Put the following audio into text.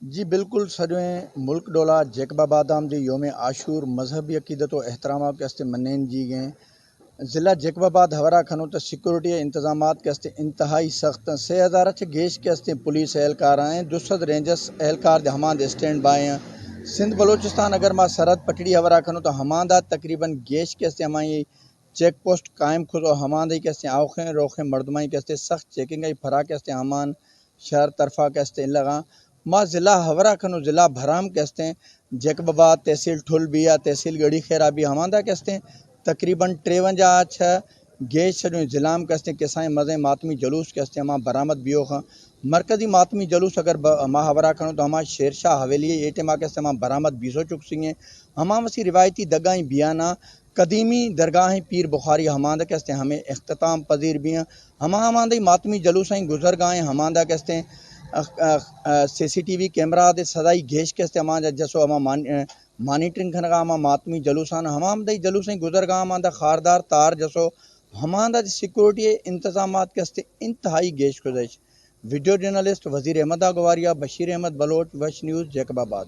جی بالکل سجویں ملک ڈولا جیکب آباد دی یوم عاشور مذہبی عقیدت و احترام کے استے منین جی گئے ضلع جیکب آباد ہورا کھنو تو سیکورٹی انتظامات کے استے انتہائی سخت 6000 اچھ گیش کے استے پولیس اہلکار ہیں 200 رینجرز اہلکار دے ہمان دے اسٹینڈ بائی ہیں سندھ بلوچستان اگر ما سرحد پٹڑی ہورا کھنو تو ہمان دا تقریباً گیش کے استے ہمائی چیک پوسٹ قائم کھو ہمان دے کے استے آوخیں روخیں مردمائی کے استے سخت چیکنگ ای پھرا کے استے ہمان شہر طرفہ کے استے لگا ما ضلع ہورا کھنو ضلع بھرام کے استے جیکب آباد تحصیل ٹھل بیا تحصیل گڑی خیرہ بھی ہمان دا کے استے تقریباً 53 گیش سجویں ضلع کے استے کسائیں مزیں ماتمی جلوس کے استے ہما برآمد بیو خاں مرکزی ماتمی جلوس اگر ما ہورا کھنو تو ہما شیرشاہ حویلی ایٹما کے استے ہما برآمد بیسو چک سنگیں ہما وسی روایتی دگائیں بیانا قدیمی درگاہیں پیر بخاری ہماندہ کے استے ہمیں اختتام پذیر بھی ہیں ہماندہ ماتمی جلوسیں گزرگاہیں ہماندہ کے استے سی سی ٹی وی کیمرہ دے صدائی گیش کے استے ہماندہ جسو ہما مانیٹرنگ کھنگا ہما ماتمی جلوسان ہماندہ جلوسیں گزرگاہ ہماندہ خاردار تار جسو ہماندہ سیکورٹی انتظامات کے استے انتہائی گیش گزش ویڈیو جرنلسٹ وزیر احمد گواریہ بشیر احمد بلوچ وش نیوز جیکب آباد